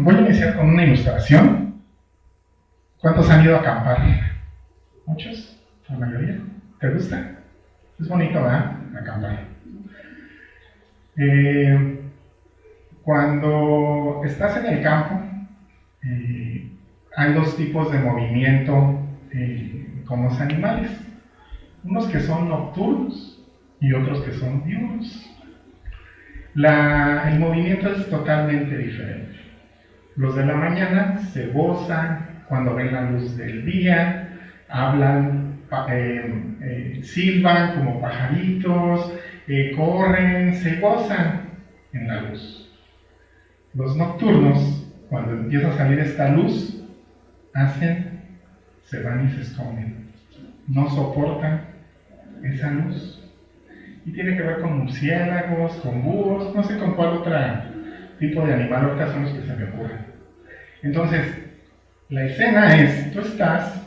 Voy a iniciar con una ilustración. ¿Cuántos han ido a acampar? ¿Muchos? ¿La mayoría? ¿Te gusta? Es bonito, ¿verdad? Acampar. Cuando estás en el campo, hay dos tipos de movimiento con los animales. Unos que son nocturnos y otros que son diurnos. El movimiento es totalmente diferente. Los de la mañana se gozan cuando ven la luz del día, hablan, silban como pajaritos, corren, se gozan en la luz. Los nocturnos, cuando empieza a salir esta luz, se van y se esconden. No soportan esa luz. Y tiene que ver con murciélagos, con búhos, no sé con cuál otro tipo de animal, ahorita son los que se me ocurren. Entonces, la escena es, tú estás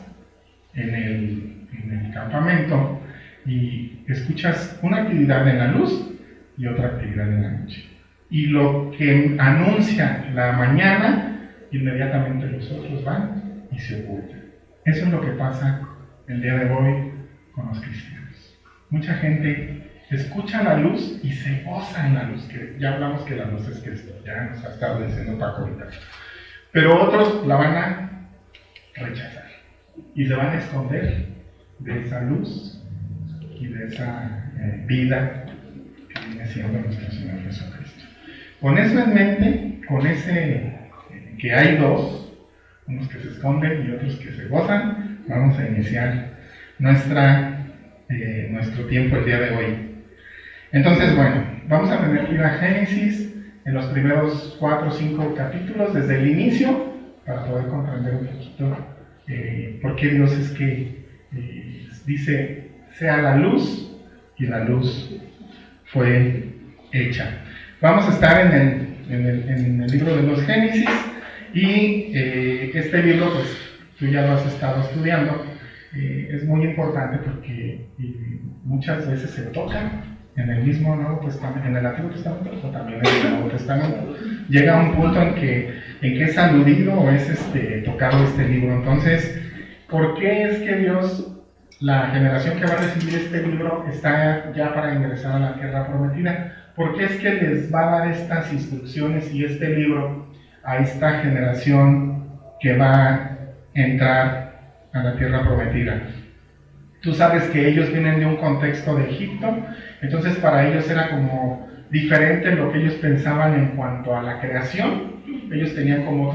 en el campamento y escuchas una actividad en la luz y otra actividad en la noche. Y lo que anuncia la mañana, inmediatamente los otros van y se ocultan. Eso es lo que pasa el día de hoy con los cristianos. Mucha gente escucha la luz y se goza en la luz, que ya hablamos que la luz es Cristo, ya nos ha estado diciendo Paco ahorita. Pero otros la van a rechazar y se van a esconder de esa luz y de esa vida que viene siendo nuestro Señor Jesucristo. Con eso en mente, con ese que hay dos, unos que se esconden y otros que se gozan, vamos a iniciar nuestro tiempo el día de hoy. Entonces, bueno, vamos a tener que ir a Génesis en los primeros 4 o 5 capítulos, desde el inicio, para poder comprender un poquito por qué Dios es que dice, sea la luz, y la luz fue hecha. Vamos a estar en el libro de los Génesis, y este libro, pues, tú ya lo has estado estudiando, es muy importante porque muchas veces se toca en el mismo Nuevo Testamento, en el Antiguo Testamento, o también en el Nuevo Testamento. Llega un punto en que es aludido o es tocado este libro. Entonces, ¿por qué es que Dios, la generación que va a recibir este libro, está ya para ingresar a la tierra prometida? ¿Por qué es que les va a dar estas instrucciones y este libro a esta generación que va a entrar a la tierra prometida? Tú sabes que ellos vienen de un contexto de Egipto, entonces para ellos era como diferente lo que ellos pensaban en cuanto a la creación. Ellos tenían como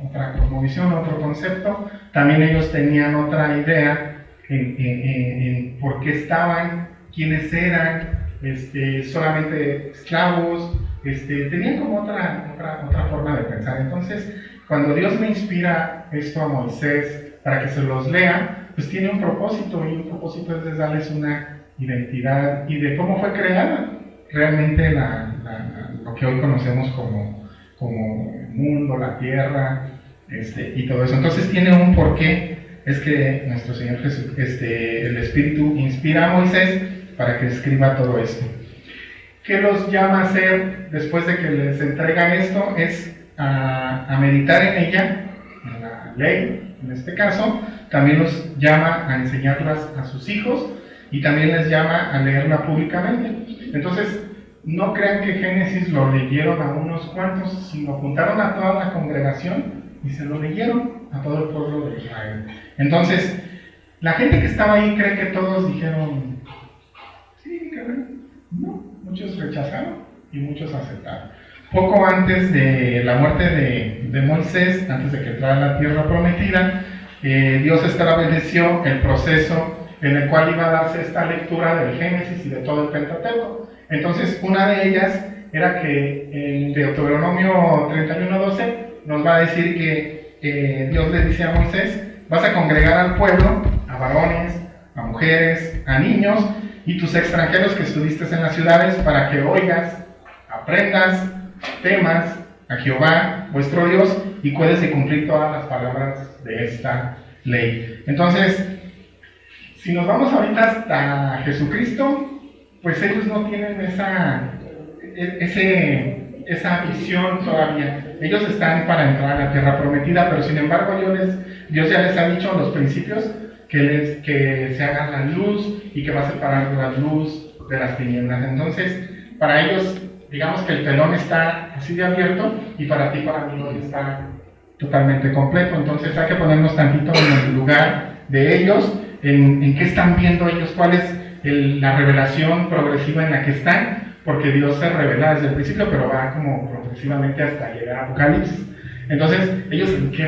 otra cosmovisión, otro concepto. También ellos tenían otra idea en por qué estaban, quiénes eran, solamente esclavos. Tenían como otra forma de pensar. Entonces, cuando Dios me inspira esto a Moisés para que se los lea, pues tiene un propósito, y un propósito es de darles una identidad y de cómo fue creada realmente lo que hoy conocemos como el mundo, la tierra, y todo eso. Entonces tiene un porqué, es que nuestro Señor Jesús, el Espíritu inspira a Moisés para que escriba todo esto. ¿Qué los llama a hacer después de que les entregan esto? Es a meditar en ella, en la ley, en este caso. También los llama a enseñarlas a sus hijos y también les llama a leerla públicamente. Entonces, no crean que Génesis lo leyeron a unos cuantos, sino juntaron a toda la congregación y se lo leyeron a todo el pueblo de Israel. Entonces, la gente que estaba ahí cree que todos dijeron, sí, que bueno. No, muchos rechazaron y muchos aceptaron. Poco antes de la muerte de Moisés, antes de que entrara a la tierra prometida, Dios estableció el proceso en el cual iba a darse esta lectura del Génesis y de todo el Pentateuco. Entonces, una de ellas era que en Deuteronomio 31:12 nos va a decir que Dios le dice a Moisés, vas a congregar al pueblo, a varones, a mujeres, a niños, y tus extranjeros que estuviste en las ciudades, para que oigas, aprendas, temas a Jehová, vuestro Dios, y puedes de cumplir todas las palabras de esta ley. Entonces, si nos vamos ahorita hasta Jesucristo, pues ellos no tienen esa visión todavía. Ellos están para entrar a la tierra prometida, pero sin embargo Dios ya les ha dicho los principios que se haga la luz y que va a separar la luz de las tinieblas. Entonces, para ellos, digamos que el telón está así de abierto, y para ti, para mí, hoy está totalmente completo. Entonces hay que ponernos tantito en el lugar de ellos, en qué están viendo ellos, cuál es la revelación progresiva en la que están, porque Dios se revela desde el principio, pero va como progresivamente hasta llegar a Apocalipsis. Entonces, ellos en qué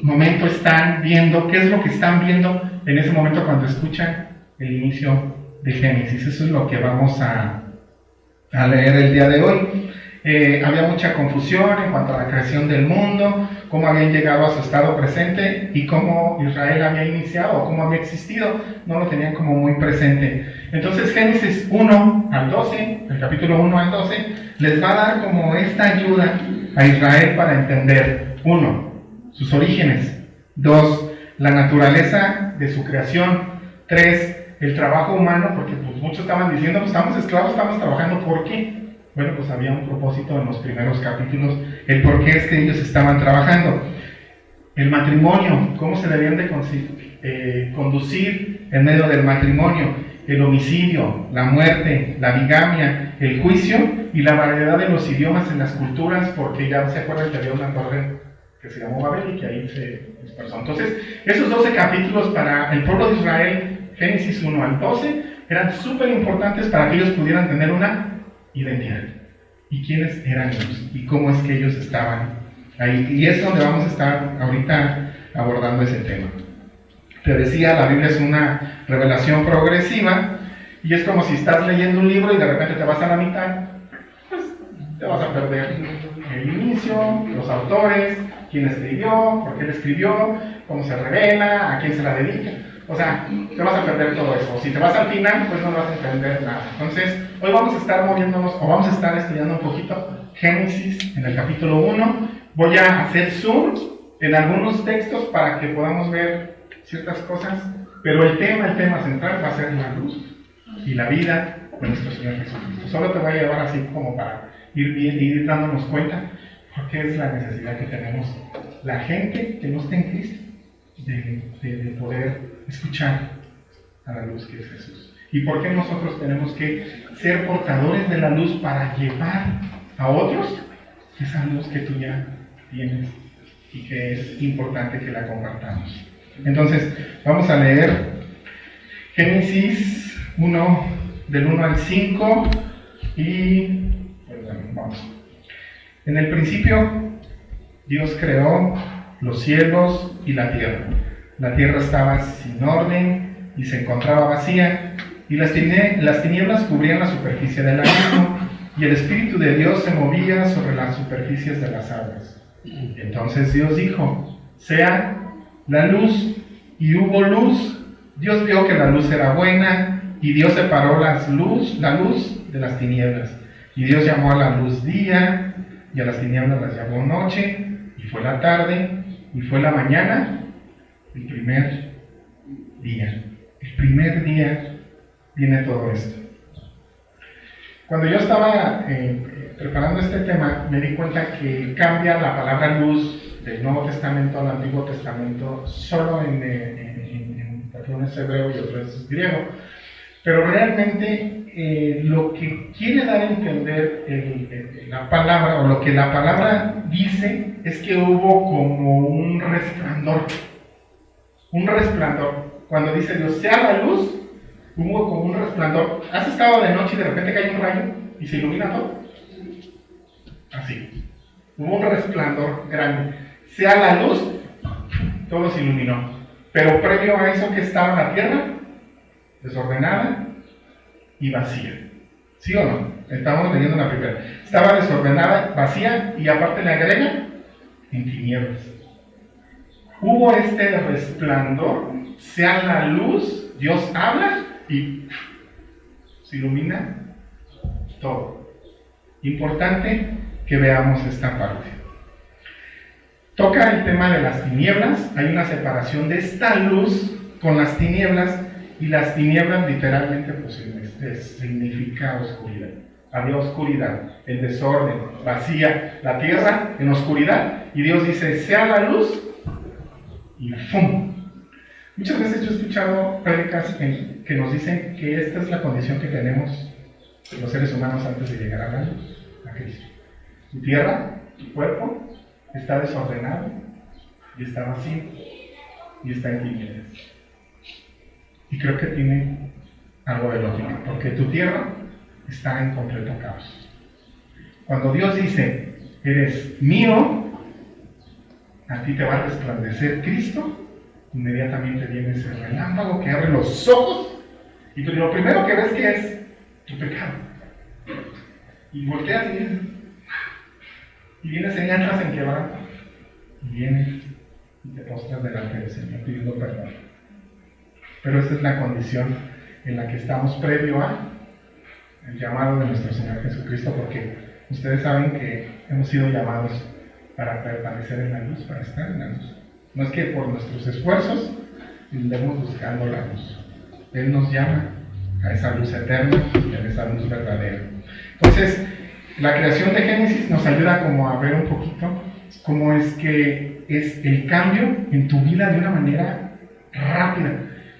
momento están viendo, qué es lo que están viendo en ese momento cuando escuchan el inicio de Génesis. Eso es lo que vamos a leer el día de hoy. Había mucha confusión en cuanto a la creación del mundo, cómo habían llegado a su estado presente y cómo Israel había iniciado o cómo había existido. No lo tenían como muy presente. Entonces Génesis 1 al 12, el capítulo 1 al 12, les va a dar como esta ayuda a Israel para entender: 1, sus orígenes; 2, la naturaleza de su creación; 3, el trabajo humano, porque pues muchos estaban diciendo, pues estamos esclavos, estamos trabajando, ¿por qué? Bueno, pues había un propósito en los primeros capítulos, el por qué es que ellos estaban trabajando. El matrimonio, cómo se debían de conducir en medio del matrimonio; el homicidio, la muerte, la bigamia, el juicio y la variedad de los idiomas en las culturas, porque ya se acuerdan que había una torre que se llamó Babel y que ahí se dispersó. Entonces, esos 12 capítulos para el pueblo de Israel, Génesis 1 al 12, eran súper importantes para que ellos pudieran tener una identidad, y quiénes eran ellos, y cómo es que ellos estaban ahí. Y es donde vamos a estar ahorita abordando ese tema. Te decía, la Biblia es una revelación progresiva, y es como si estás leyendo un libro y de repente te vas a la mitad, pues te vas a perder el inicio, los autores, quién escribió, por qué le escribió, cómo se revela, a quién se la dedica. O sea, te vas a perder todo eso. Si te vas al final, pues no vas a entender nada. Entonces, hoy vamos a estar moviéndonos, o vamos a estar estudiando un poquito Génesis en el capítulo 1. Voy a hacer zoom en algunos textos para que podamos ver ciertas cosas, pero el tema central va a ser la luz y la vida de nuestro Señor Jesucristo. Solo te voy a llevar así como para ir dándonos cuenta porque es la necesidad que tenemos la gente que no está en Cristo de poder escuchar a la luz que es Jesús. ¿Y por qué nosotros tenemos que ser portadores de la luz para llevar a otros esa luz que tú ya tienes y que es importante que la compartamos? Entonces, vamos a leer Génesis 1, del 1 al 5, y vamos. En el principio, Dios creó los cielos y la tierra. La tierra estaba sin orden y se encontraba vacía, y las tinieblas cubrían la superficie del abismo, y el Espíritu de Dios se movía sobre las superficies de las aguas. Entonces Dios dijo: sea la luz, y hubo luz. Dios vio que la luz era buena, y Dios separó la luz de las tinieblas. Y Dios llamó a la luz día, y a las tinieblas las llamó noche, y fue la tarde, y fue la mañana, el primer día. El primer día viene todo esto. Cuando yo estaba preparando este tema, me di cuenta que cambia la palabra luz del Nuevo Testamento al Antiguo Testamento solo porque uno es hebreo y otro es griego. Pero realmente lo que quiere dar a entender la palabra, o lo que la palabra dice, es que hubo como un resplandor. Un resplandor. Cuando dice Dios, sea la luz, hubo como un resplandor. ¿Has estado de noche y de repente cae un rayo y se ilumina todo? Así. Hubo un resplandor grande. Sea la luz, todo se iluminó. Pero previo a eso, que estaba la tierra desordenada y vacía. ¿Sí o no? Estamos leyendo la primera. Estaba desordenada, vacía, y aparte le agrega en tinieblas. Hubo este resplandor, sea la luz, Dios habla y Se ilumina todo. Importante que veamos esta parte. Toca el tema de las tinieblas. Hay una separación de esta luz con las tinieblas, y las tinieblas literalmente pues, significa oscuridad. Había oscuridad, el desorden, vacía, la tierra en oscuridad, y Dios dice, sea la luz, y ¡fum! Muchas veces yo he escuchado prédicas que nos dicen que esta es la condición que tenemos los seres humanos antes de llegar a la luz, a Cristo. Tu tierra, tu cuerpo, está desordenado, y está vacío, y está en tinieblas. Y creo que tiene algo de lógica, porque tu tierra está en completo caos. Cuando Dios dice, eres mío, a ti te va a resplandecer Cristo, inmediatamente viene ese relámpago que abre los ojos, y lo primero que ves que es tu pecado. Y volteas y vienes en entras en quebranto, y vienes y te postras delante del Señor pidiendo perdón. Pero esta es la condición en la que estamos previo al llamado de nuestro Señor Jesucristo, porque ustedes saben que hemos sido llamados para permanecer en la luz, para estar en la luz. No es que por nuestros esfuerzos andemos buscando la luz. Él nos llama a esa luz eterna y a esa luz verdadera. Entonces, la creación de Génesis nos ayuda como a ver un poquito cómo es que es el cambio en tu vida de una manera rápida.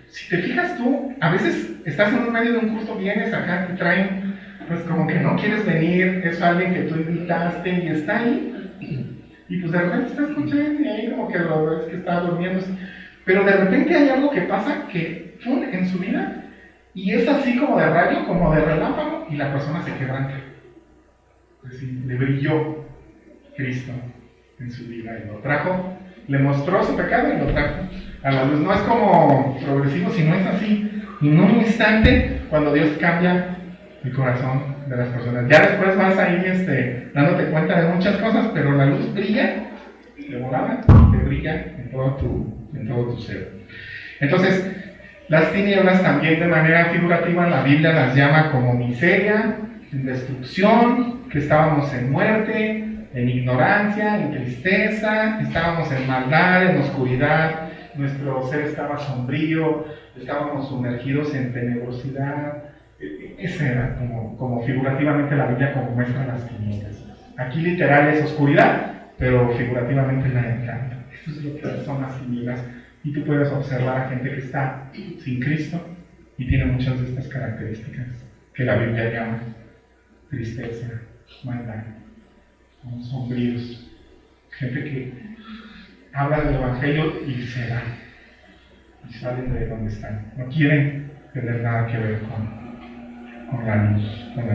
Si te fijas tú, a veces estás en medio de un curso, vienes acá, te traen, pues como que no quieres venir, es alguien que tú invitaste y está ahí, y pues de repente está escuchando y ahí como que lo ves que está durmiendo, pero de repente hay algo que pasa que ¡pum! En su vida, y es así como de rayo, como de relámpago, y la persona se quebranta. Es decir, le brilló Cristo en su vida y lo trajo, le mostró su pecado y lo trajo a la luz. No es como progresivo, sino es así, en un instante, cuando Dios cambia el corazón de las personas. Ya después vas ahí dándote cuenta de muchas cosas, pero la luz brilla de volada, te brilla en todo tu ser. Entonces, las tinieblas también de manera figurativa la Biblia las llama como miseria, destrucción, que estábamos en muerte, en ignorancia, en tristeza, estábamos en maldad, en oscuridad, nuestro ser estaba sombrío, estábamos sumergidos en tenebrosidad. Esa era como figurativamente la Biblia como muestra las tinieblas. Aquí literal es oscuridad, pero figurativamente la encanta. Eso es lo que son las tinieblas. Y tú puedes observar a gente que está sin Cristo y tiene muchas de estas características que la Biblia llama tristeza, maldad, sombríos, gente que habla del Evangelio y se van, y salen de donde están, no quieren tener nada que ver con la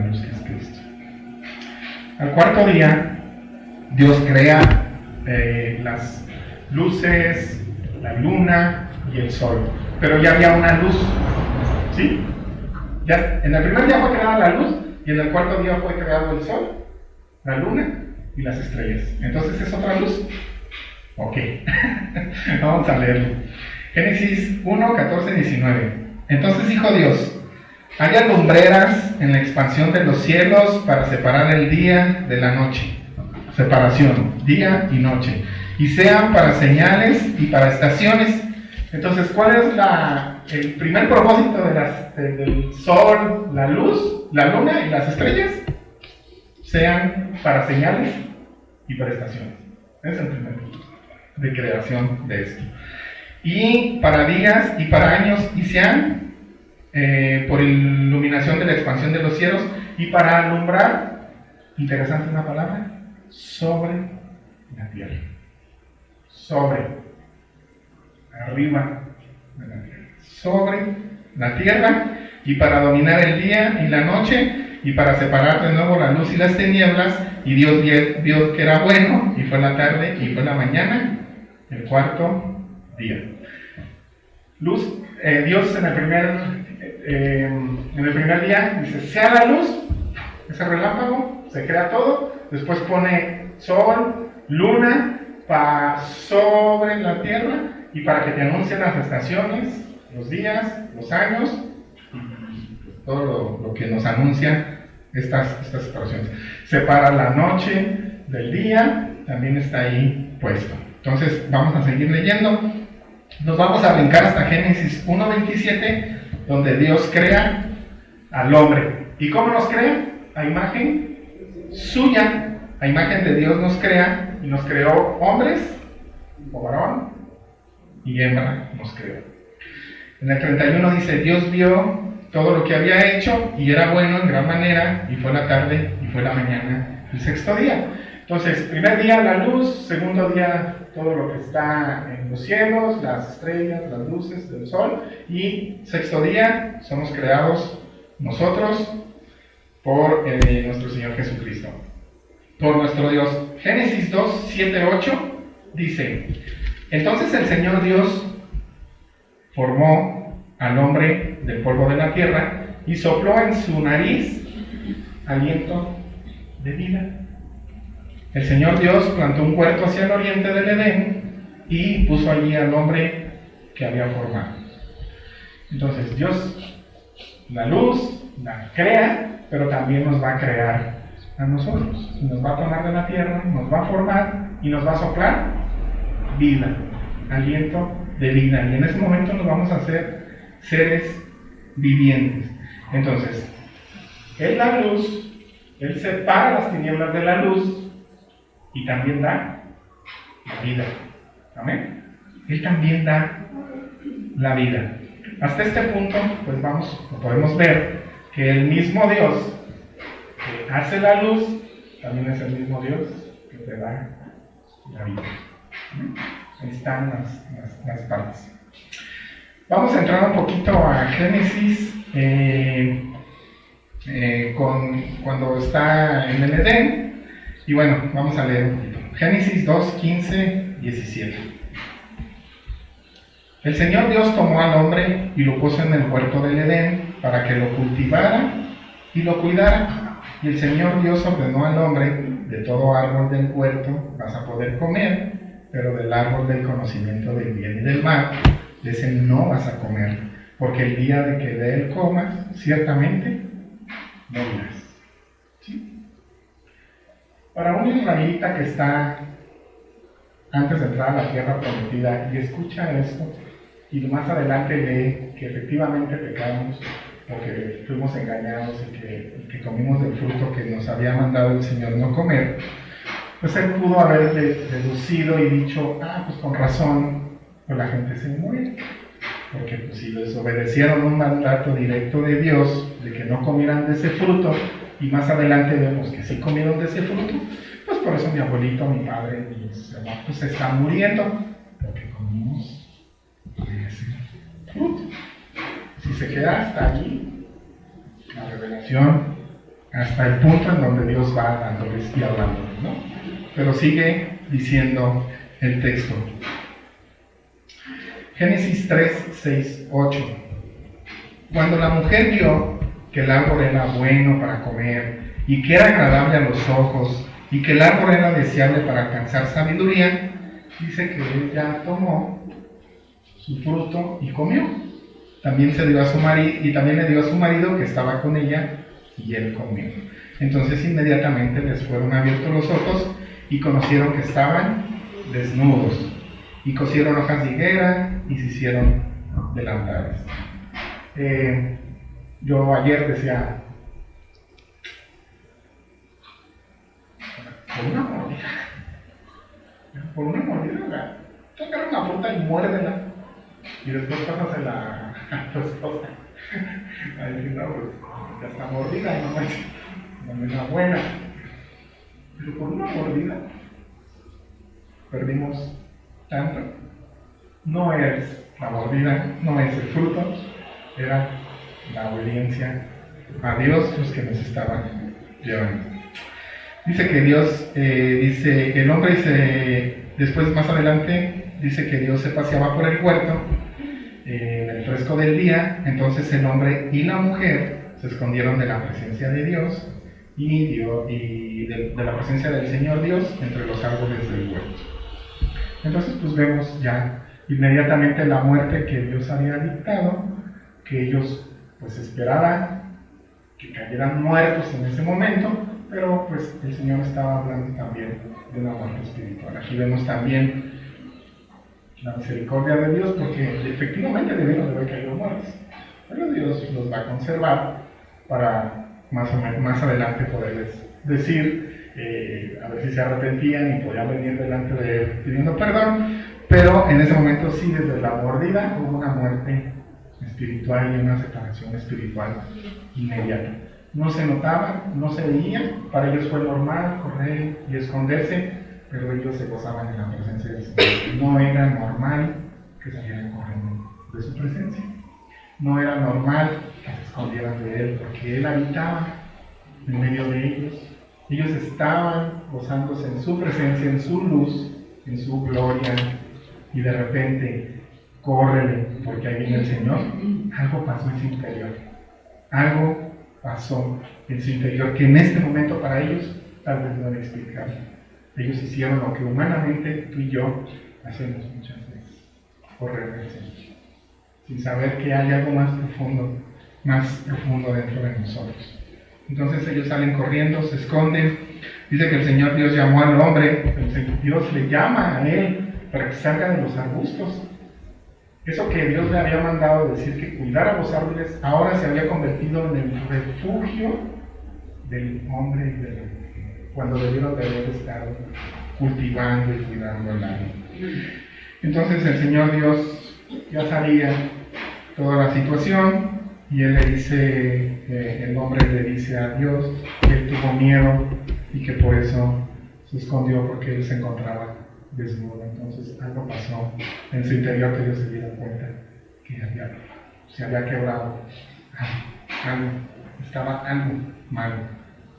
luz que es Cristo. Al cuarto día, Dios crea las luces, la luna y el sol, pero ya había una luz, ¿sí? Ya, en el primer día fue creada la luz, y en el cuarto día fue creado el sol, la luna y las estrellas. Entonces, ¿es otra luz? Ok, vamos a leerlo. Génesis 1, 14, 19. Entonces dijo Dios, haya lumbreras en la expansión de los cielos para separar el día de la noche. Separación, día y noche. Y sean para señales y para estaciones. Entonces, ¿cuál es el primer propósito del sol, la luz, la luna y las estrellas? Sean para señales y para estaciones. Ese es el primer punto de creación de esto. Y para días y para años, y sean por iluminación de la expansión de los cielos, y para alumbrar, interesante una palabra, sobre la tierra. Sobre, arriba de la tierra. Sobre la tierra, y para dominar el día y la noche, y para separar de nuevo la luz y las tinieblas. Y Dios vio que era bueno, y fue la tarde, y fue la mañana, el cuarto día. Luz, Dios en el primer día dice, sea la luz, ese relámpago, se crea todo, después pone sol, luna, sobre la tierra, y para que te anuncien las estaciones, los días, los años, todo lo que nos anuncia estas separaciones. Separa la noche del día, también está ahí puesto. Entonces vamos a seguir leyendo. Nos vamos a brincar hasta Génesis 1:27, donde Dios crea al hombre. ¿Y cómo nos crea? A imagen suya, a imagen de Dios nos crea, y nos creó hombres, o varón, y hembra nos creó. En el 31 dice, Dios vio todo lo que había hecho, y era bueno en gran manera, y fue la tarde, y fue la mañana, el sexto día. Entonces, primer día la luz, segundo día todo lo que está en los cielos, las estrellas, las luces del sol, y sexto día somos creados nosotros por nuestro Señor Jesucristo, por nuestro Dios. Génesis 2, 7, 8 dice, entonces el Señor Dios formó al hombre del polvo de la tierra y sopló en su nariz aliento de vida. El Señor Dios plantó un huerto hacia el oriente del Edén y puso allí al hombre que había formado. Entonces Dios, la luz, la crea, pero también nos va a crear a nosotros. Nos va a tomar de la tierra, nos va a formar y nos va a soplar vida, aliento de vida. Y en ese momento nos vamos a hacer seres vivientes. Entonces, Él da luz, Él separa las tinieblas de la luz y también da la vida. ¿Amén? Él también da la vida. Hasta este punto, pues podemos ver que el mismo Dios que hace la luz, también es el mismo Dios que te da la vida. Ahí están las partes. Vamos a entrar un poquito a Génesis, cuando está en el Edén. Y bueno, vamos a leer un poquito. Génesis 2, 15, 17. El Señor Dios tomó al hombre y lo puso en el huerto del Edén para que lo cultivara y lo cuidara. Y el Señor Dios ordenó al hombre, de todo árbol del huerto vas a poder comer, pero del árbol del conocimiento del bien y del mal, de ese no vas a comer, porque el día de que de él comas, ciertamente morirás. ¿Sí? Para un israelita que está antes de entrar a la tierra prometida y escucha esto, y más adelante lee que efectivamente pecamos, o que fuimos engañados y que comimos del fruto que nos había mandado el Señor no comer, pues él pudo haber deducido y dicho, pues con razón, pues la gente se muere, porque pues si desobedecieron un mandato directo de Dios de que no comieran de ese fruto, y más adelante vemos que sí comieron de ese fruto, pues por eso mi abuelito, mi padre, mis hermanos pues se están muriendo, porque comimos de ese fruto. Si se queda hasta allí, la revelación, hasta el punto en donde Dios va dándoles y hablándoles, ¿no? Pero sigue diciendo el texto. Génesis 3, 6, 8. Cuando la mujer vio que el árbol era bueno para comer, y que era agradable a los ojos, y que el árbol era deseable para alcanzar sabiduría, dice que ella tomó su fruto y comió. También se dio a su marido, y también le dio a su marido que estaba con ella, y él comió. Entonces inmediatamente les fueron abiertos los ojos y conocieron que estaban desnudos, y cosieron hojas de higuera y se hicieron delantales. Yo ayer decía, por una mordida, tocar una fruta y muérdela, y después pásasela a tu esposa. Ahí decir, no, pues ya está mordida y no es la buena. Pero por una mordida perdimos tanto. No es la mordida, no es el fruto, era la obediencia a Dios los que nos estaban llevando. Dice que Dios, el hombre después más adelante, dice que Dios se paseaba por el huerto en el fresco del día. Entonces el hombre y la mujer se escondieron de la presencia de Dios y de la presencia del Señor Dios entre los árboles del huerto. Entonces pues vemos ya inmediatamente la muerte que Dios había dictado, que ellos pues esperaban que cayeran muertos en ese momento, pero pues el Señor estaba hablando también de una muerte espiritual. Aquí vemos también la misericordia de Dios, porque efectivamente debieron de haber caído muertos, pero Dios los va a conservar para más adelante poderles decir, a ver si se arrepentían y podían venir delante de Él pidiendo perdón, pero en ese momento sí, desde la mordida hubo una muerte espiritual y una separación espiritual inmediata. No se notaba, no se veía, para ellos fue normal correr y esconderse, pero ellos se gozaban en la presencia del Señor. No era normal que salieran corriendo de su presencia. No era normal que se escondieran de Él, porque Él habitaba en medio de ellos. Ellos estaban gozándose en su presencia, en su luz, en su gloria, y de repente, córrele, porque ahí viene el Señor. Algo pasó en su interior. Algo pasó en su interior que en este momento para ellos tal vez no era explicable. Ellos hicieron lo que humanamente tú y yo hacemos muchas veces: correr del Señor, sin saber que hay algo más profundo dentro de nosotros. Entonces ellos salen corriendo, se esconden. Dice que el Señor Dios llamó al hombre, Dios le llama a él para que salga de los arbustos. Eso que Dios le había mandado decir que cuidara los árboles, ahora se había convertido en el refugio del hombre y de la mujer, cuando debieron de haber estado cultivando y cuidando el árbol. Entonces el Señor Dios ya sabía toda la situación, y él le dice, el hombre le dice a Dios que él tuvo miedo y que por eso se escondió, porque él se encontraba desnudo. Entonces algo pasó en su interior que ellos se dieron cuenta que se había quebrado algo, estaba algo malo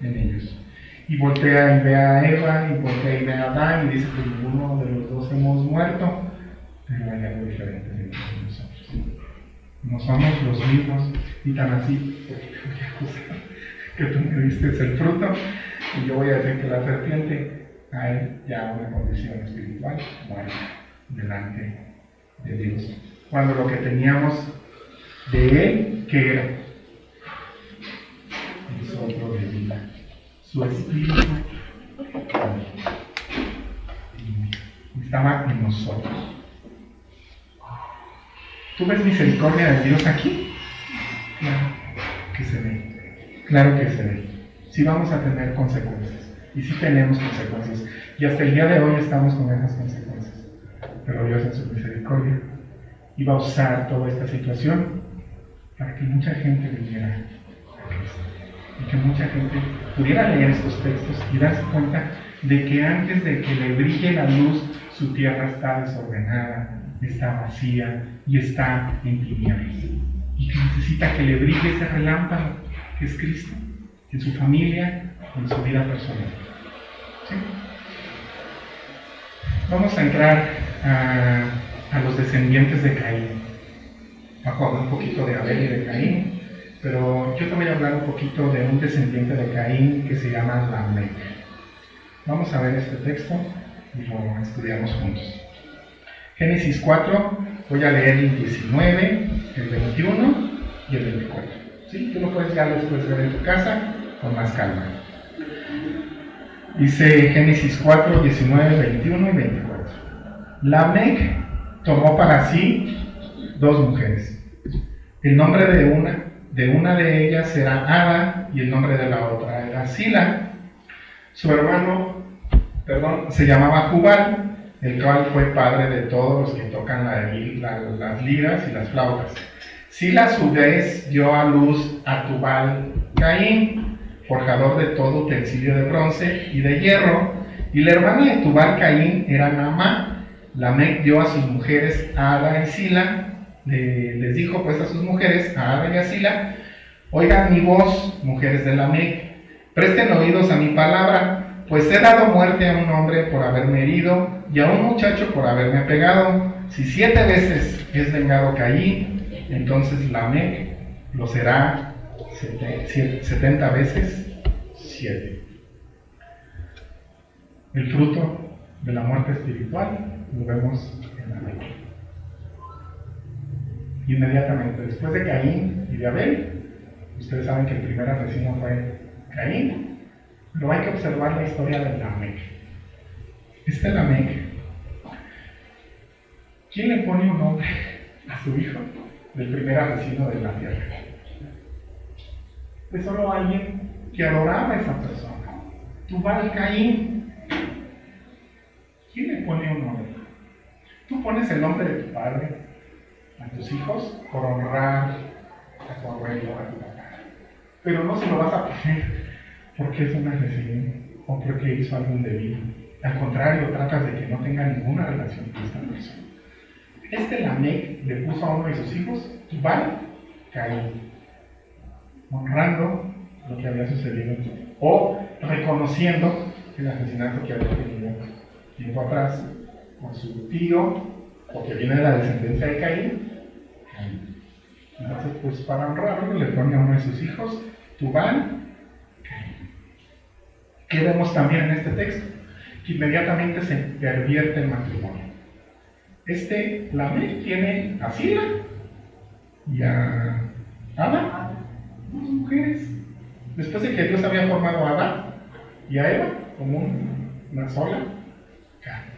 en ellos. Y voltea y ve a Eva, y voltea y ve a Adán, y dice que ninguno de los dos hemos muerto, pero hay algo diferente dentro de nosotros. No somos los mismos, y tan así, porque te voy a acusar que tú me diste el fruto, y yo voy a decir que la serpiente, hay ya una condición espiritual muerta delante de Dios. Cuando lo que teníamos de Él, ¿qué era? El soplo de vida, su espíritu estaba en nosotros. ¿Tú ves misericordia de Dios aquí? Claro que se ve. Claro que se ve. Sí vamos a tener consecuencias. Y sí tenemos consecuencias. Y hasta el día de hoy estamos con esas consecuencias. Pero Dios en su misericordia iba a usar toda esta situación para que mucha gente viniera a Cristo. Y que mucha gente pudiera leer estos textos y darse cuenta de que antes de que le brille la luz, su tierra está desordenada, está vacía y está en tinieblas. Y que necesita que le brille ese relámpago que es Cristo, en su familia, en su vida personal. ¿Sí? Vamos a entrar a los descendientes de Caín. Vamos a hablar un poquito de Abel y de Caín, pero yo te voy a hablar un poquito de un descendiente de Caín que se llama Lamec. Vamos a ver este texto y lo estudiamos juntos. Génesis 4, voy a leer el 19, el 21 y el 24. ¿Sí? Tú lo puedes ya después ver en tu casa con más calma. Dice Génesis 4, 19, 21 y 24. Lamec tomó para sí 2 mujeres. El nombre de una de ellas era Ada y el nombre de la otra era Sila. Su hermano, se llamaba Jubal, el cual fue padre de todos los que tocan las liras y las flautas. Sila a su vez dio a luz a Tubal Caín, forjador de todo utensilio de bronce y de hierro, y la hermana de Tubal Caín era Naamá. Lamec dio a sus mujeres a Ada y Sila, les dijo pues a sus mujeres, a Ada y a Sila: oigan mi voz, mujeres de Lamec, presten oídos a mi palabra, pues he dado muerte a un hombre por haberme herido y a un muchacho por haberme pegado. Si 7 veces es vengado Caín, entonces Lamec lo será 70 veces 7. El fruto de la muerte espiritual lo vemos en Lamec. Inmediatamente después de Caín y de Abel Ustedes saben que el primer asesino fue Caín, pero hay que observar la historia de Lamec. Este Lamec, ¿quién le pone un nombre a su hijo del primer asesino de la tierra? Pues solo alguien que adoraba a esa persona. Tubal Caín. ¿Quién le pone un nombre? Tú pones el nombre de tu padre a tus hijos por honrar a tu abuelo, a tu papá. Pero no se lo vas a poner porque es un asesino o porque hizo algo indebido. Al contrario, tratas de que no tenga ninguna relación con esta persona. Este Lamec le puso a uno de sus hijos Tubal Caín, honrando lo que había sucedido o reconociendo el asesinato que había tenido tiempo atrás con su tío, porque viene de la descendencia de Caín. Entonces, pues para honrarlo, le pone a uno de sus hijos Tubal Caín. ¿Qué vemos también en este texto? Que inmediatamente se pervierte el matrimonio. Lamec tiene a Sila y a Ada, dos mujeres. Después de que Dios había formado a Adán y a Eva como una sola carne.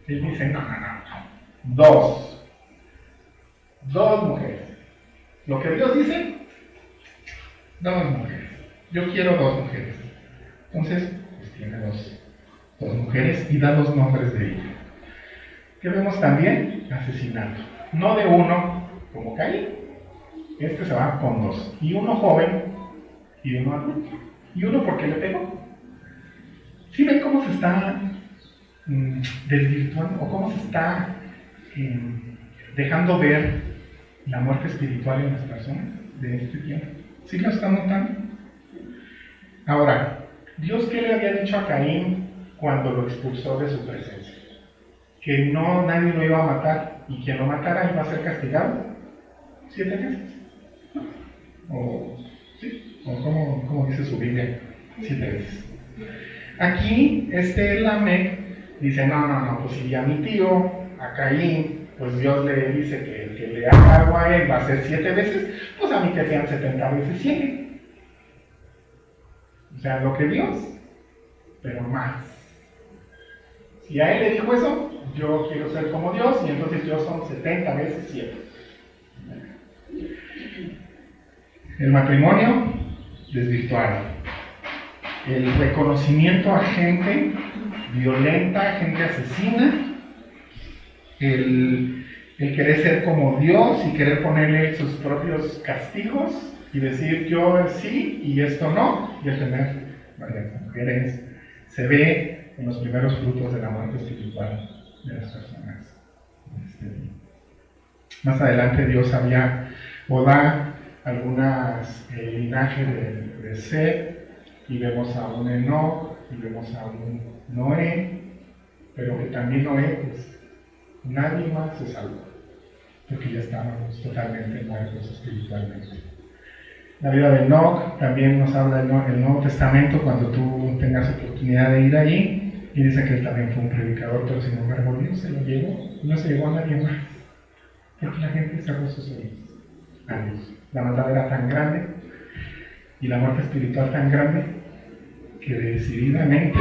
Él dice, no. Dos mujeres. Lo que Dios dice, dos mujeres. Yo quiero dos mujeres. Entonces, pues tiene dos mujeres y da los nombres de ellas. ¿Qué vemos también? Asesinato. No de uno, como Caín. Este se va con dos. Y uno joven y uno adulto. Y uno porque le pegó. ¿Sí ven cómo se está desvirtuando o cómo se está dejando ver la muerte espiritual en las personas de este tiempo? ¿Sí lo están notando? Ahora, ¿Dios qué le había dicho a Caín cuando lo expulsó de su presencia? Que nadie lo iba a matar y quien lo matara iba a ser castigado 7 veces. O como dice su Biblia, 7 veces. Aquí Lamec dice, no, pues si a mi tío, a Caín, pues Dios le dice que el que le haga algo a él va a ser 7 veces, pues a mí que sean 70 veces 100. O sea, lo que Dios, pero más. Si a él le dijo eso, yo quiero ser como Dios, y entonces Dios son 70 veces 7. El matrimonio desvirtuado. El reconocimiento a gente violenta, gente asesina. El querer ser como Dios y querer ponerle sus propios castigos y decir yo sí y esto no. Y el tener varias mujeres. Se ve en los primeros frutos de la muerte espiritual de las personas en este día. Más adelante Dios da algunas linajes de Seth, y vemos a un Enoc, y vemos a un Noé, pero que también Noé, pues nadie más se salvó, porque ya estábamos totalmente muertos espiritualmente. La vida de Enoc también nos habla el Nuevo Testamento, cuando tú tengas oportunidad de ir allí, y dice que él también fue un predicador, pero sin embargo Dios se lo llevó, no se llevó a nadie más, porque la gente cerró sus oídos a Dios. La maldad era tan grande y la muerte espiritual tan grande que decididamente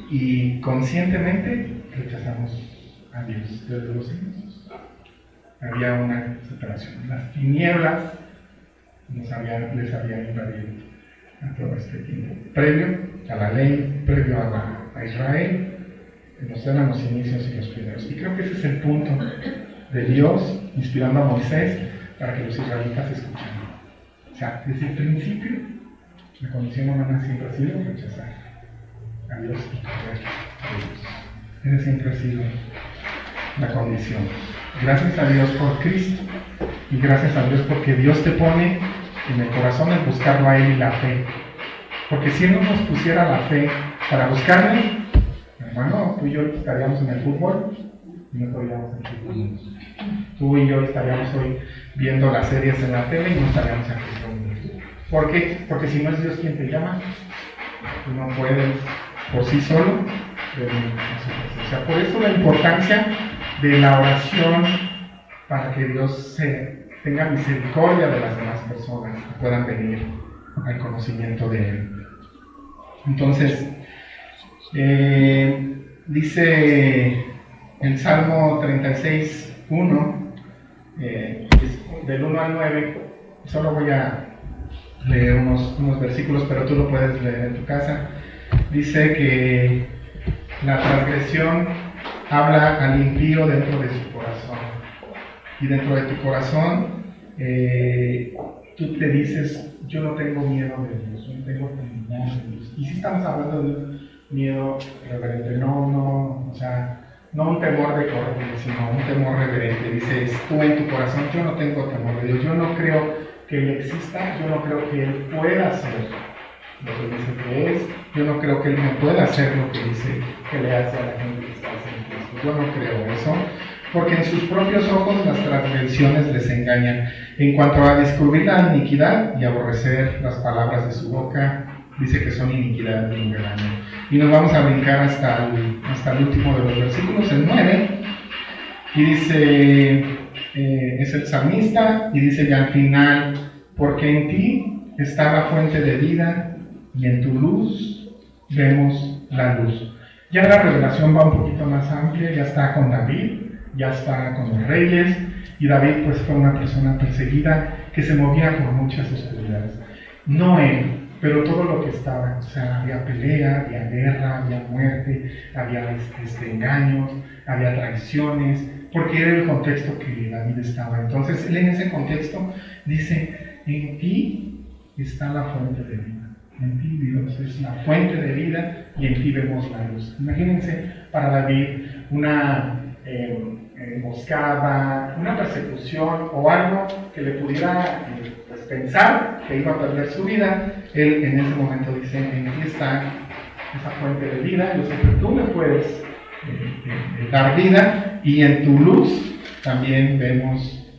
y conscientemente rechazamos a Dios desde los inicios. Había una separación. Las tinieblas les habían invadido a todo este tiempo. Previo a la ley, previo a Israel, nos eran los inicios y los primeros. Y creo que ese es el punto de Dios inspirando a Moisés para que los israelitas escucharan. O sea, desde el principio, la condición humana siempre ha sido rechazar a Dios y correr a Dios. Esa siempre ha sido la condición. Gracias a Dios por Cristo y gracias a Dios porque Dios te pone en el corazón el buscarlo a Él y la fe. Porque si Él no nos pusiera la fe para buscarle, hermano, tú y yo estaríamos en el fútbol y no estaríamos en el fútbol. Tú y yo estaríamos hoy viendo las series en la tele y no estaríamos aquí reunidos. ¿Por qué? Porque si no es Dios quien te llama, tú no puedes por sí solo venir a su presencia. Por eso la importancia de la oración para que Dios tenga misericordia de las demás personas que puedan venir al conocimiento de Él. Entonces, dice el Salmo 36:1, del 1 al 9, solo voy a leer unos versículos, pero tú lo puedes leer en tu casa. Dice que la transgresión habla al impío dentro de su corazón. Y dentro de tu corazón, tú te dices, yo no tengo miedo de Dios, yo no tengo temor de Dios. Y si estamos hablando de un miedo reverente, no un temor de corregir, sino un temor reverente. Dices tú en tu corazón, yo no tengo temor de Dios, yo no creo que Él exista, yo no creo que Él pueda hacer lo que dice que es, yo no creo que Él no pueda hacer lo que dice que le hace a la gente que está en Cristo. Yo no creo eso, porque en sus propios ojos las transgresiones les engañan. En cuanto a descubrir la iniquidad y aborrecer las palabras de su boca, dice que son iniquidad y engaño. Y nos vamos a brincar hasta el último de los versículos, el 9, y dice, es el salmista, y dice ya al final, porque en ti está la fuente de vida, y en tu luz vemos la luz. Ya la revelación va un poquito más amplia, ya está con David, ya está con los reyes, y David pues fue una persona perseguida que se movía por muchas oscuridades. No él, pero todo lo que estaba, o sea, había pelea, había guerra, había muerte, había engaños, había traiciones, porque era el contexto que David estaba. Entonces él en ese contexto dice, en ti está la fuente de vida. En ti Dios es la fuente de vida y en ti vemos la luz. Imagínense para David una emboscada, una persecución o algo que le pudiera pues, pensar que iba a perder su vida. Él en ese momento dice, en ti está esa fuente de vida, yo sé que tú me puedes dar vida y en tu luz también vemos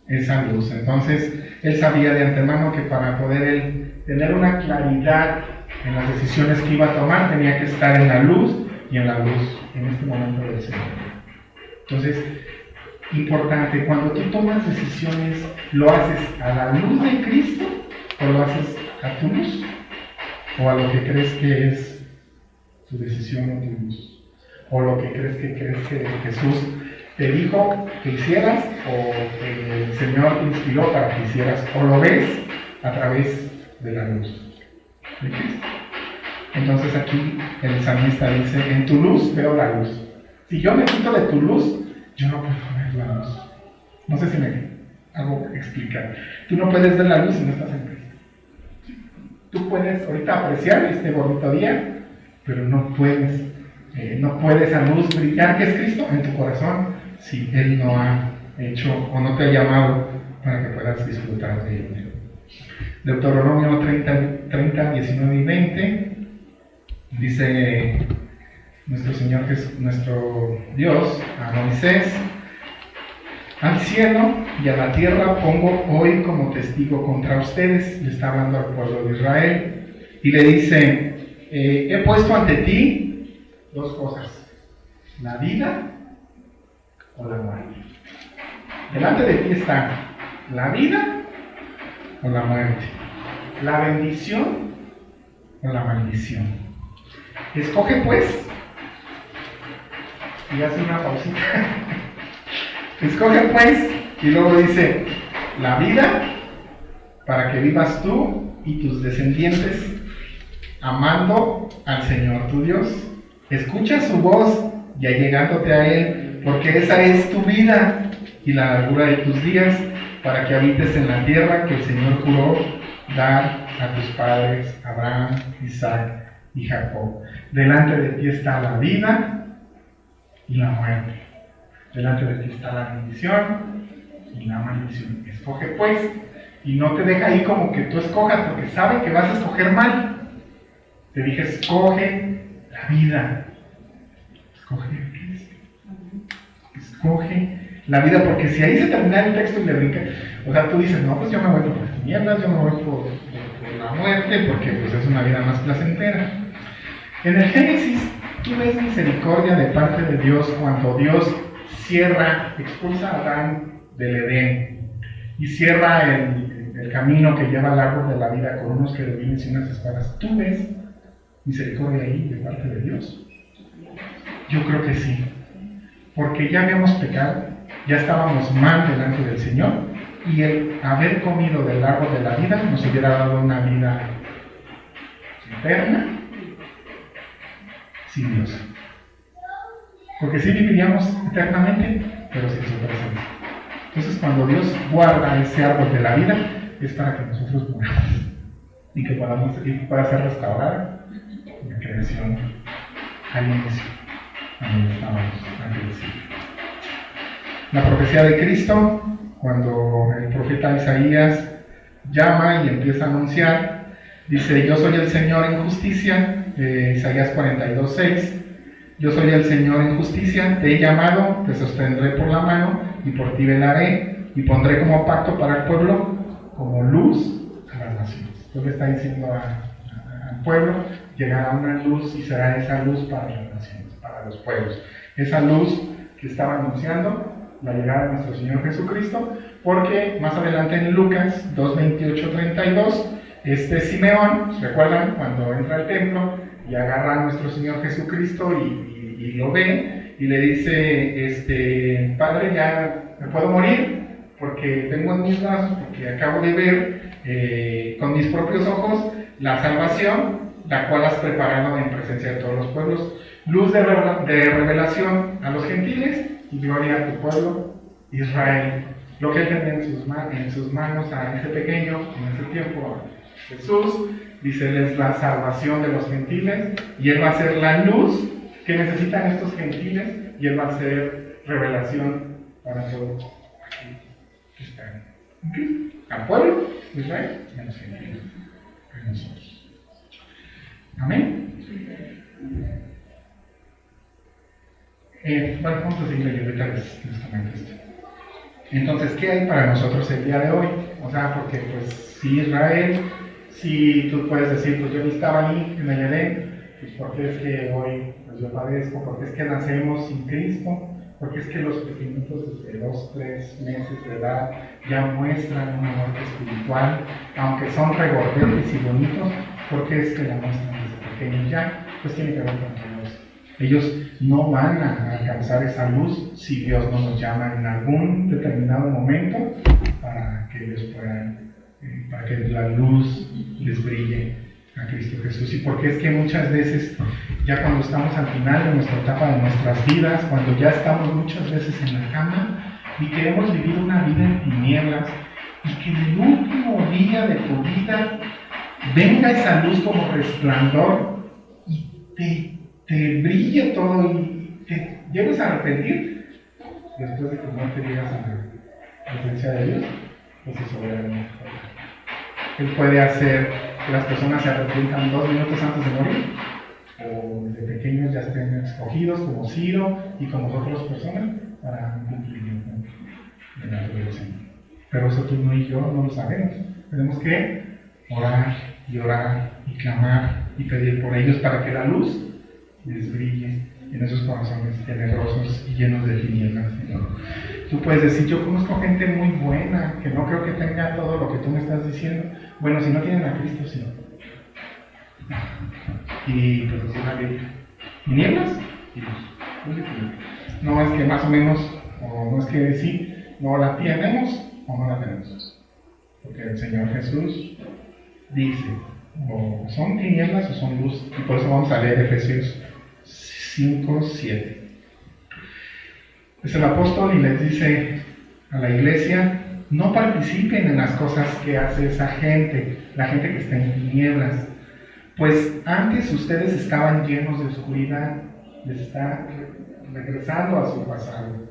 esa luz. Entonces él sabía de antemano que para poder él tener una claridad en las decisiones que iba a tomar, tenía que estar en la luz y en la luz en este momento del Señor. Entonces, importante, cuando tú tomas decisiones, ¿lo haces a la luz de Cristo o lo haces a tu luz? ¿O a lo que crees que es tu decisión o tu luz? ¿O lo que crees que Jesús te dijo que hicieras o que el Señor te inspiró para que hicieras? ¿O lo ves a través de la luz de Cristo? Entonces aquí el salmista dice, en tu luz veo la luz. Si yo me quito de tu luz, yo no puedo ver la luz. No sé si me hago explicar. Tú no puedes ver la luz si no estás en Cristo. Tú puedes ahorita apreciar este bonito día, pero no puedes a luz brillar, que es Cristo, en tu corazón, si Él no ha hecho o no te ha llamado para que puedas disfrutar de Él. Deuteronomio 30, 19 y 20, dice nuestro Señor, que es nuestro Dios, a Moisés, al cielo y a la tierra pongo hoy como testigo contra ustedes, le está hablando al pueblo de Israel, y le dice, he puesto ante ti dos cosas, la vida o la muerte. Delante de ti está la vida o la muerte, la bendición o la maldición. Escoge pues, y hace una pausita, escoge pues, y luego dice, la vida, para que vivas tú y tus descendientes, amando al Señor tu Dios. Escucha su voz y allegándote a Él, porque esa es tu vida y la largura de tus días, para que habites en la tierra que el Señor juró dar a tus padres, Abraham, Isaac y Jacob. Delante de ti está la vida y la muerte. Delante de ti está la bendición y la maldición. Escoge pues, y no te deja ahí como que tú escojas, porque sabe que vas a escoger mal. Te dije, escoge la vida. Escoge a Cristo. Escoge la vida, porque si ahí se termina el texto y le brinca, o sea, tú dices, no, pues yo me voy por las tinieblas, yo me voy por la muerte, porque pues es una vida más placentera. En el Génesis, tú ves misericordia de parte de Dios cuando Dios expulsa a Adán del Edén y cierra el el camino que lleva al árbol de la vida con unos querubines y unas espadas, ¿tú ves misericordia ahí de parte de Dios? Yo creo que sí, porque ya habíamos pecado, ya estábamos mal delante del Señor, y el haber comido del árbol de la vida nos hubiera dado una vida eterna sin Dios. Porque sí viviríamos eternamente, pero sin su presencia. Entonces, cuando Dios guarda ese árbol de la vida, es para que nosotros muramos y que pueda ser restaurada la creación al inicio, cuando estábamos antes del siglo. La profecía de Cristo, cuando el profeta Isaías llama y empieza a anunciar, dice: yo soy el Señor en justicia, Isaías 42:6. Yo soy el Señor en justicia, te he llamado, te sostendré por la mano y por ti velaré, y pondré como pacto para el pueblo, como luz a las naciones. Entonces le está diciendo al pueblo: llegará una luz y será esa luz para las naciones, para los pueblos. Esa luz que estaba anunciando la llegada de nuestro Señor Jesucristo, porque más adelante en Lucas 2:28-32, Simeón, ¿recuerdan? Cuando entra al templo y agarra a nuestro Señor Jesucristo y lo ve, y le dice: Padre, ya me puedo morir, porque tengo en mis brazos, porque acabo de ver con mis propios ojos la salvación, la cual has preparado en presencia de todos los pueblos, luz de revelación a los gentiles y gloria a tu pueblo Israel. Lo que él tenía en sus manos a ese pequeño, en ese tiempo, a Jesús, dice: él es la salvación de los gentiles, y él va a ser la luz que necesitan estos gentiles, y él va a ser revelación para todos aquellos que están en Cristo, al pueblo de Israel y a los gentiles, a nosotros. Amén. Bueno, vamos a seguir leyendo, ahorita les comento esto. Entonces, ¿qué hay para nosotros el día de hoy? O sea, porque pues si Israel, si tú puedes decir: pues yo ni estaba ahí en el Edén, pues porque es que hoy pues yo padezco, porque es que nacemos sin Cristo, porque es que los pequeñitos desde 2-3 meses de edad ya muestran una muerte espiritual, aunque son regordetes y bonitos, porque es que la muestran desde pequeños ya, pues tiene que ver con Dios. Ellos no van a alcanzar esa luz si Dios no nos llama en algún determinado momento para que ellos puedan, para que la luz les brille a Cristo Jesús. Y porque es que muchas veces, ya cuando estamos al final de nuestra etapa de nuestras vidas, cuando ya estamos muchas veces en la cama y queremos vivir una vida en tinieblas, y que en el último día de tu vida venga esa luz como resplandor y te brille todo y te lleves a arrepentir, después de que no te llegas a la presencia de Dios, pues es soberano. Él puede hacer que las personas se arrepientan 2 minutos antes de morir, o desde pequeños ya estén escogidos como Ciro y como otras personas para un cumplimiento de la revelación. Pero eso tú y yo no lo sabemos. Tenemos que orar y clamar y pedir por ellos para que la luz les brille en esos corazones tenebrosos y llenos de tinieblas, Señor. Tú puedes decir: yo conozco gente muy buena, que no creo que tenga todo lo que tú me estás diciendo. Bueno, si no tienen a Cristo, sí. Y pues así la Biblia. ¿Tinieblas? Y luz. No es que más o menos, o no es que sí, no la tenemos o no la tenemos. Porque el Señor Jesús dice: o son tinieblas o son luz. Y por eso vamos a leer Efesios 5:7. Es el apóstol y les dice a la iglesia: no participen en las cosas que hace esa gente, la gente que está en tinieblas, pues antes ustedes estaban llenos de oscuridad, les está regresando a su pasado,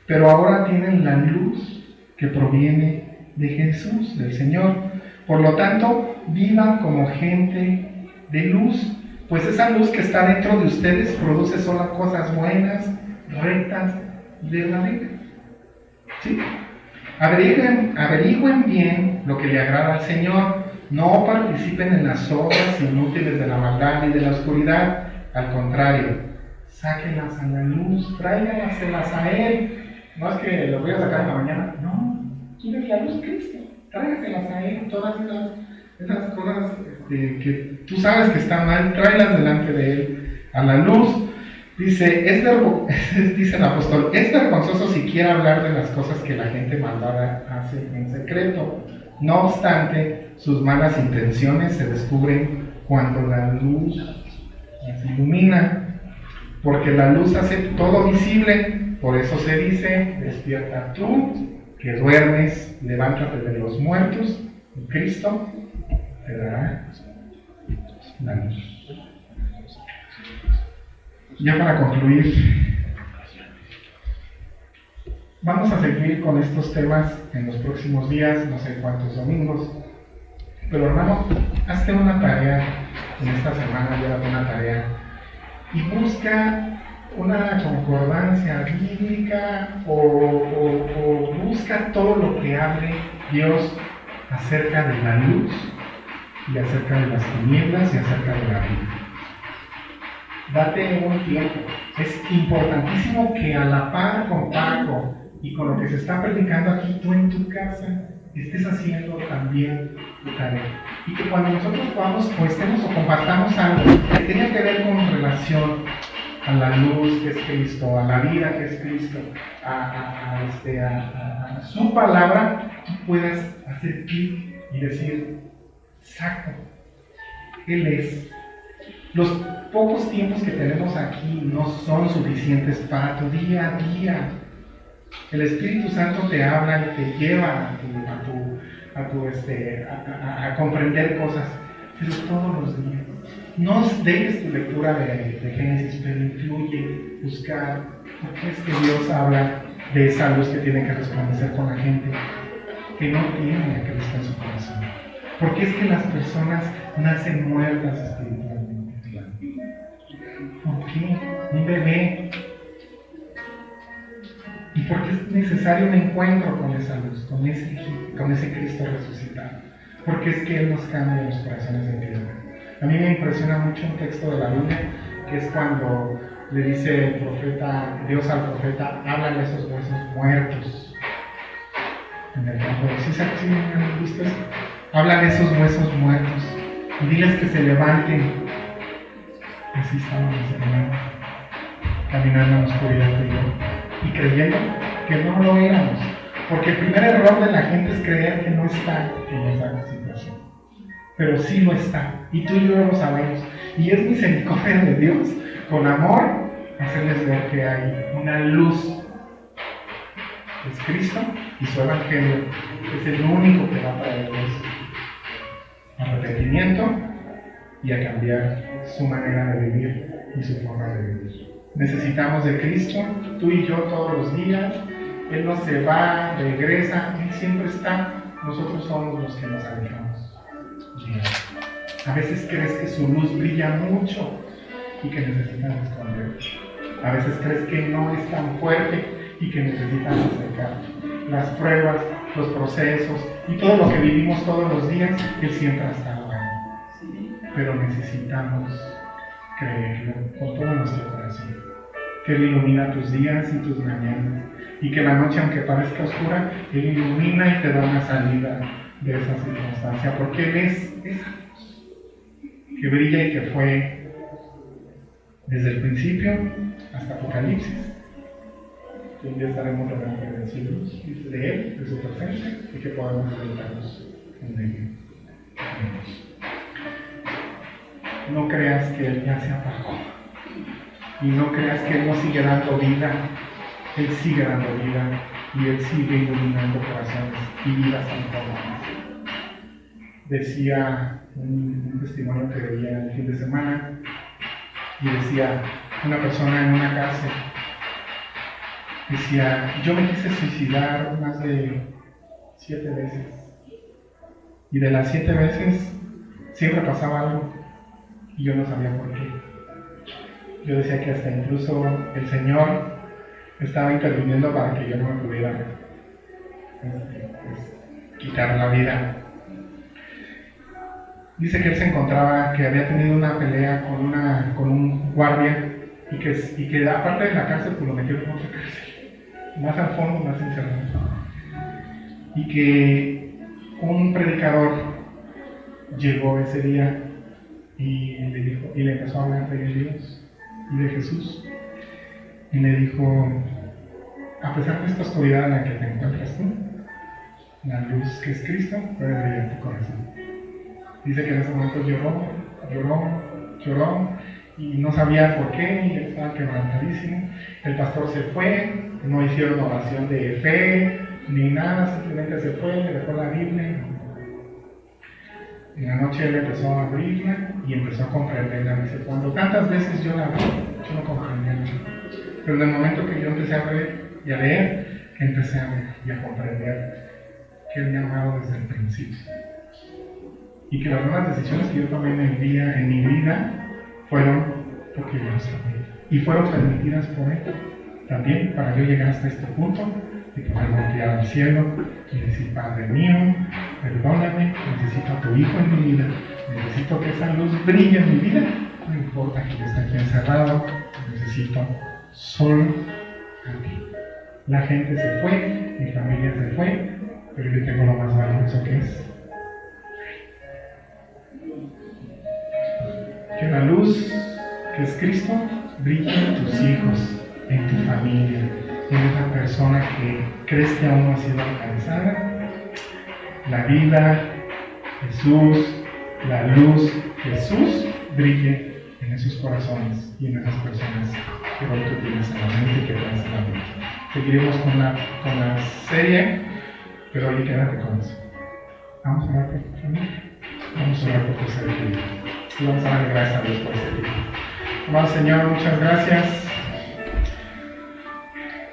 pero ahora tienen la luz que proviene de Jesús, del Señor. Por lo tanto, vivan como gente de luz, pues esa luz que está dentro de ustedes produce solo cosas buenas, rectas y verdaderas. ¿Sí? Averigüen bien lo que le agrada al Señor. No participen en las obras inútiles de la maldad y de la oscuridad. Al contrario, sáquenlas a la luz, tráiganlas a Él. No es que lo voy a sacar en la mañana. No, ¿quién es la luz? Cristo. tráeselas a Él, todas esas cosas que tú sabes que están mal, tráelas delante de Él, a la luz. Dice el apóstol, es vergonzoso siquiera hablar de las cosas que la gente malvada hace en secreto. No obstante, sus malas intenciones se descubren cuando la luz las ilumina, porque la luz hace todo visible. Por eso se dice, despierta tú, que duermes, levántate de los muertos, y Cristo te dará la luz. Ya para concluir, vamos a seguir con estos temas en los próximos días, no sé cuántos domingos, pero hermano, hazte una tarea en esta semana, llévate una tarea y busca una concordancia bíblica o busca todo lo que hable Dios acerca de la luz y acerca de las tinieblas y acerca de la vida. Date un tiempo. Es importantísimo que a la par con Paco y con lo que se está predicando aquí, tú en tu casa estés haciendo también tu tarea. Y que cuando nosotros podamos o estemos o compartamos algo que tenga que ver con relación a la luz que es Cristo, a la vida que es Cristo, a su palabra, tú puedas hacer clic y decir, exacto, Él es. Los pocos tiempos que tenemos aquí no son suficientes para tu día a día. El Espíritu Santo te habla y te lleva a comprender cosas, pero todos los días. No dejes tu lectura de Génesis, pero incluye buscar por qué es que Dios habla de esa luz que tiene que resplandecer con la gente que no tiene a Cristo en su corazón. ¿Por qué es que las personas nacen muertas espiritualmente? ¿Por qué? Un bebé. ¿Y por qué es necesario un encuentro con esa luz, con ese Cristo resucitado? Porque es que Él nos cambia los corazones de piedra. A mí me impresiona mucho un texto de la Biblia, que es cuando le dice Dios al profeta, háblale a esos huesos muertos. En el campo de ¿sí han visto eso? Háblale a esos huesos muertos y diles que se levanten. Así estábamos, hermano, caminando en la oscuridad de Dios y creyendo que no lo éramos. Porque el primer error de la gente es creer que no está en esa situación. Pero sí lo está. Y tú y yo lo sabemos. Y es misericordia de Dios, con amor, hacerles ver que hay una luz. Es Cristo y su Evangelio. Es el único que va a traerles arrepentimiento y a cambiar su manera de vivir y su forma de vivir. Necesitamos de Cristo, tú y yo todos los días. Él no se va, regresa, Él siempre está. Nosotros somos los que nos alejamos. A veces crees que su luz brilla mucho y que necesitas esconderte. A veces crees que no es tan fuerte y que necesitas acercarte. Las pruebas, los procesos y todo lo que vivimos todos los días, Él siempre ha estado ahí. Pero necesitamos creerlo con todo nuestro corazón. Que Él ilumina tus días y tus mañanas. Y que la noche, aunque parezca oscura, Él ilumina y te da una salida de esa circunstancia. Porque Él es esa luz que brilla y que fue desde el principio hasta Apocalipsis. Que un día estaremos realmente agradecidos de Él, de su presencia, y que podamos dedicarnos en Él. No creas que Él ya se apagó. Y no creas que Él no sigue dando vida. Él sigue dando vida y Él sigue iluminando corazones y vidas transformadas. Decía un testimonio que veía el fin de semana y decía una persona en una cárcel, decía, yo me quise suicidar más de 7 veces y de las 7 veces siempre pasaba algo y yo no sabía por qué. Yo decía que hasta incluso el Señor estaba interviniendo para que yo no me pudiera quitar la vida. Dice que él se encontraba, que había tenido una pelea con un guardia y que aparte de la cárcel, pues lo metieron en otra cárcel, más al fondo, más encerrado. Y que un predicador llegó ese día y le empezó a hablar de Dios y de Jesús. Y le dijo, a pesar de esta oscuridad en la que te encuentras tú, la luz que es Cristo puede brillar en tu corazón. Dice que en ese momento lloró y no sabía por qué y estaba quebrantadísimo. El pastor se fue, no hicieron oración de fe ni nada, simplemente se fue, le dejó la Biblia. En la noche él empezó a abrirla y empezó a comprenderla. Dice, cuando tantas veces yo la vi, yo no comprendía nada. Pero en el momento que yo empecé a ver y a leer, empecé a ver y a comprender que Él me ha amado desde el principio. Y que las nuevas decisiones que yo tomé en mi vida fueron porque yo lo sabía. Y fueron permitidas por Él también para yo llegar hasta este punto de poder voltear al cielo y decir, Padre mío, perdóname, necesito a tu Hijo en mi vida, necesito que esa luz brille en mi vida, no importa que yo esté aquí encerrado, necesito solo a ti. La gente se fue, mi familia se fue, pero yo tengo lo más valioso que es que la luz que es Cristo brille en tus hijos, en tu familia, en esa persona que crees que aún no ha sido alcanzada. La vida, Jesús, la luz, Jesús brille en esos corazones y en esas personas que hoy tú tienes en la mente y que traes en la mente. Seguiremos con la serie, pero hoy quédate con eso. Vamos a orar por tu familia, vamos a orar por tu ser querido y vamos a dar gracias a Dios por este tiempo. Amado Señor, muchas gracias.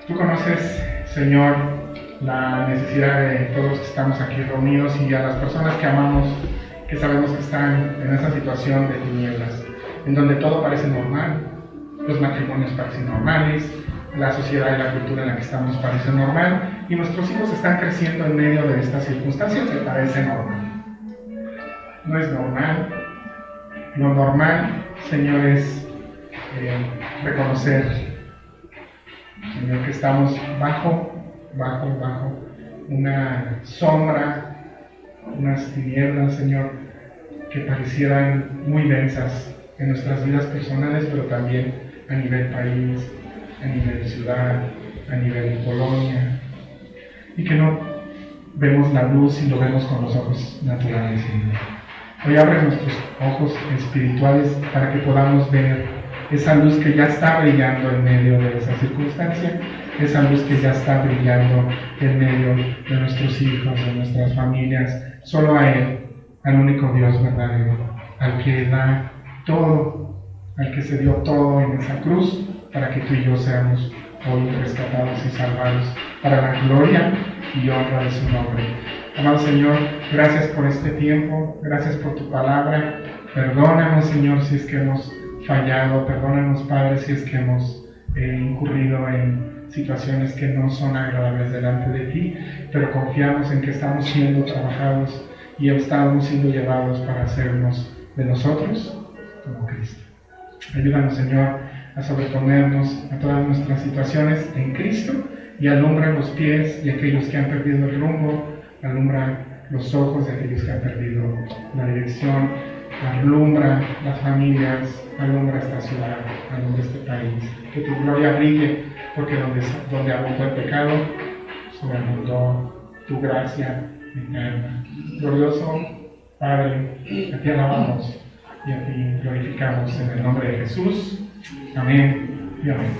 Tú conoces, Señor, la necesidad de todos los que estamos aquí reunidos y a las personas que amamos, que sabemos que están en esa situación de tinieblas, en donde todo parece normal, los matrimonios parecen normales, la sociedad y la cultura en la que estamos parece normal, y nuestros hijos están creciendo en medio de estas circunstancias que parece normal. No es normal. Lo normal, Señor, es reconocer, Señor, que estamos bajo una sombra, unas tinieblas, Señor, que parecieran muy densas en nuestras vidas personales, pero también a nivel país, a nivel ciudad, a nivel colonia, y que no vemos la luz y lo vemos con los ojos naturales, Señor. Hoy abre nuestros ojos espirituales para que podamos ver esa luz que ya está brillando en medio de esa circunstancia, esa luz que ya está brillando en medio de nuestros hijos, de nuestras familias, solo a Él, al único Dios verdadero, al que da todo, al que se dio todo en esa cruz, para que tú y yo seamos hoy rescatados y salvados, para la gloria y honra de su nombre. Amado Señor, gracias por este tiempo, gracias por tu palabra. Perdónanos, Señor, si es que hemos fallado, perdónanos, Padre, si es que hemos incurrido en situaciones que no son agradables delante de ti, pero confiamos en que estamos siendo trabajados y estamos siendo llevados para hacernos de nosotros como Cristo. Ayúdanos, Señor, a sobreponernos a todas nuestras situaciones en Cristo y alumbra los pies de aquellos que han perdido el rumbo, alumbra los ojos de aquellos que han perdido la dirección, alumbra las familias, alumbra esta ciudad, alumbra este país. Que tu gloria brille, porque donde abundó el pecado, sobreabundó tu gracia eterna. Glorioso Padre, a ti alabamos y a ti glorificamos en el nombre de Jesús. Amén y amén.